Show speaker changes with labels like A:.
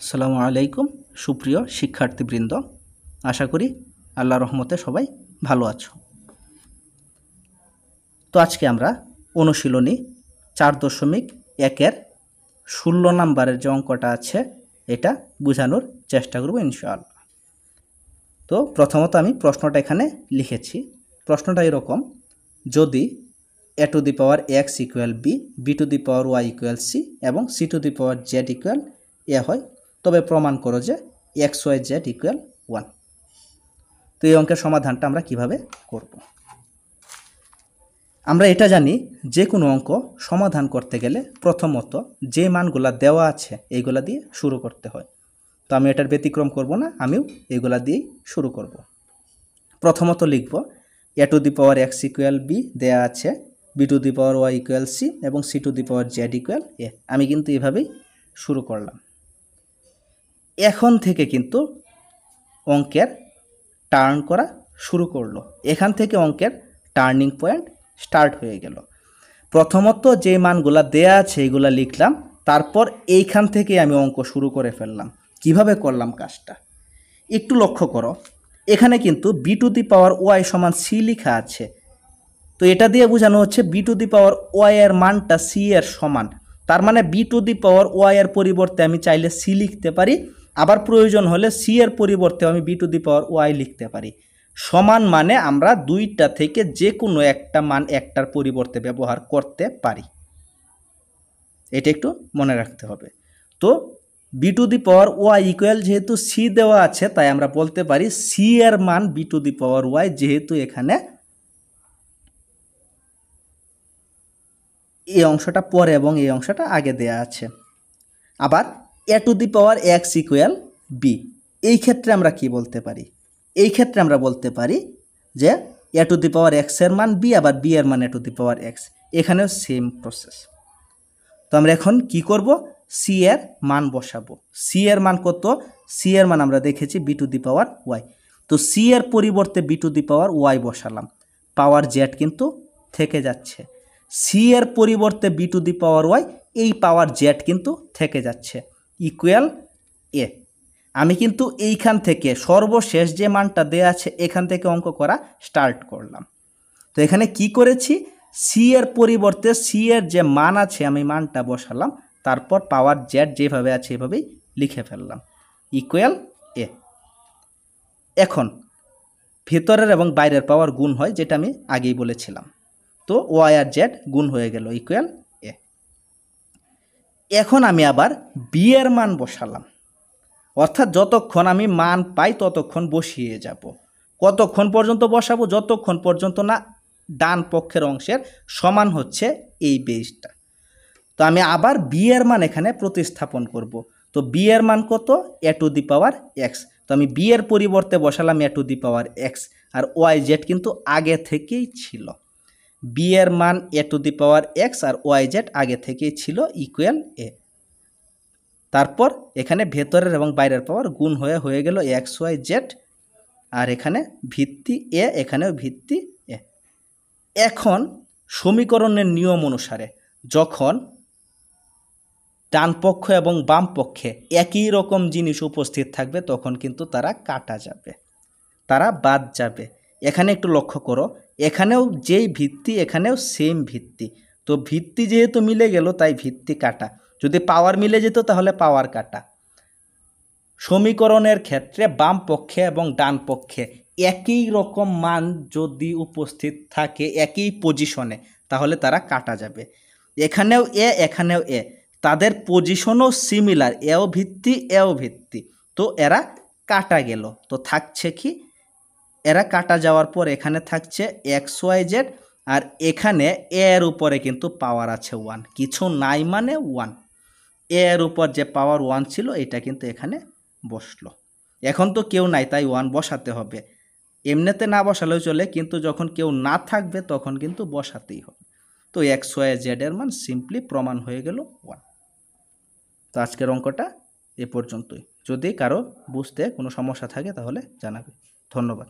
A: আসসালামু আলাইকুম সুপ্রিয় শিক্ষার্থীবৃন্দ, আশা করি আল্লাহর রহমতে সবাই ভালো আছো। তো আজকে আমরা অনুশীলনী 4.1-এর 16 নাম্বারের যে অঙ্কটা আছে এটা বোঝানোর চেষ্টা করব ইনশাআল্লাহ। তো প্রথমত আমি প্রশ্নটা এখানে লিখেছি। প্রশ্নটা এরকম: যদি a to the power x equal b, b to the power y equal c এবং c to the power z equal a হয়, তবে প্রমাণ করো যে x y z equal 1। তো এই অঙ্কের সমাধানটা আমরা কিভাবে করব? আমরা এটা জানি, যে কোনো অঙ্ক সমাধান করতে গেলে প্রথমত যে মানগুলা দেওয়া আছে এইগুলা দিয়ে শুরু করতে হয়। তো আমি এটার ব্যতিক্রম করব না, আমিও এইগুলা দিয়েই শুরু করব। প্রথমত লিখব a to the power x equal b দেয়া আছে, b to the power y equal c এবং c to the power z equal a। আমি কিন্তু এভাবেই শুরু করলাম। এখন থেকে কিন্তু অঙ্কের টার্ন করা শুরু করলো। এখান থেকে অঙ্কের টার্নিং পয়েন্ট স্টার্ট হয়ে গেল। প্রথমত যে মানগুলা দেয়া আছে এগুলা লিখলাম, তারপর এইখান থেকে আমি অঙ্ক শুরু করে ফেললাম। কিভাবে করলাম কাজটা একটু লক্ষ্য করো। এখানে কিন্তু b to the power y সমান c লেখা আছে। তো এটা দিয়ে বোঝানো হচ্ছে b to the power y এর মানটা c এর সমান। তার মানে b to the power y এর পরিবর্তে আমি চাইলে c লিখতে পারি, আবার প্রয়োজন হলে c এর পরিবর্তে আমি b to the power y লিখতে পারি। সমান মানে আমরা দুইটা থেকে যে কোনো একটা মান একটার পরিবর্তে ব্যবহার করতে পারি, এটা একটু মনে রাখতে হবে। তো b to the power y equal যেহেতু c দেওয়া আছে, তাই আমরা বলতে পারি c এর মান b to the power y, যেহেতু এখানে এই অংশটা পরে এবং এই অংশটা আগে দেয়া আছে। আবার a to the power x equal b, এই ক্ষেত্রে আমরা কি বলতে পারি? এই ক্ষেত্রে আমরা বলতে পারি যে a to the power x এর মান b, আবার b এর মান a to the power x। এখানেও সেম প্রসেস। তো আমরা এখন কি করব? c এর মান বসাবো। c এর মান কত? c এর মান আমরা দেখেছি b to the power y। তো c এর পরিবর্তে b to the power y বসালাম, পাওয়ার z কিন্তু থেকে যাচ্ছে। c এর পরিবর্তে b to the power y, এই পাওয়ার z কিন্তু থেকে যাচ্ছে, ইকুয়াল a। আমি কিন্তু এইখান থেকে সর্বশেষ যে মানটা দেয়া আছে এখান থেকে অঙ্ক করা স্টার্ট করলাম। তো এখানে কি করেছি? c এর পরিবর্তে c এর যে মান আছে আমি মানটা বসালাম, তারপর পাওয়ার z যেভাবে আছে এভাবেই লিখে ফেললাম, ইকুয়াল a। এখন ভিতরের এবং বাইরের পাওয়ার গুণ হয়, যেটা আমি আগেই বলেছিলাম। তো y আর z গুণ হয়ে গেল, ইকুয়াল a। এখন আমি আবার b এর মান বসালাম, অর্থাৎ যতক্ষণ আমি মান পাই ততক্ষণ বসিয়ে যাব। কতক্ষণ পর্যন্ত বসাবো? যতক্ষণ পর্যন্ত না ডান পক্ষের অংশের সমান হচ্ছে এই বেসটা। তো আমি আবার বি এর মান এখানে প্রতিস্থাপন করব। তো বি এর মান কত? a to the power x। তো আমি বি এর পরিবর্তে বসালাম a to the power x, আর ওয়াই জেড কিন্তু আগে থেকেই ছিল। বি এর মান a to the power x আর ওয়াই জেড আগে থেকেই ছিল, ইকুয়াল a। তারপর এখানে ভেতরের এবং বাইরের পাওয়ার গুণ হয়ে গেল এক্স ওয়াই জেড, আর এখানে ভিত্তি এ, এখানেও ভিত্তি এ। এখন সমীকরণের নিয়ম অনুসারে যখন ডান পক্ষ এবং বাম পক্ষে একই রকম জিনিস উপস্থিত থাকবে তখন কিন্তু তারা কাটা যাবে, তারা বাদ যাবে। এখানে একটু লক্ষ্য করো, এখানেও যেই ভিত্তি এখানেও সেম ভিত্তি। তো ভিত্তি যেহেতু মিলে গেল তাই ভিত্তি কাটা। যদি পাওয়ার মিলে যেত তাহলে পাওয়ার কাটা। সমীকরণের ক্ষেত্রে বাম পক্ষে এবং ডান পক্ষে একই রকম মান যদি উপস্থিত থাকে একই পজিশনে, তাহলে তারা কাটা যাবে। এখানেও এ, এখানেও এ, তাদের পজিশনও সিমিলার, এও ভিত্তি এও ভিত্তি, তো এরা কাটা গেল। তো থাকছে কি? এরা কাটা যাওয়ার পর এখানে থাকছে এক্স ওয়াই জেড, আর এখানে এর উপরে কিন্তু পাওয়ার আছে 1, কিছু নাই মানে 1। এর উপর যে পাওয়ার 1 ছিল এটা কিন্তু এখানে বসলো। এখন তো কেউ নাই, তাই 1 বসাতে হবে। এমনিতে না বসালেও চলে, কিন্তু যখন কেউ না থাকবে তখন কিন্তু বসাতেই হবে। তো এক্স ওয়াই জেড এর মান সিম্পলি প্রমাণ হয়ে গেল 1। তো আজকের অঙ্কটা এ পর্যন্তই। যদি কারো বুঝতে কোনো সমস্যা থাকে তাহলে জানাবে। ধন্যবাদ।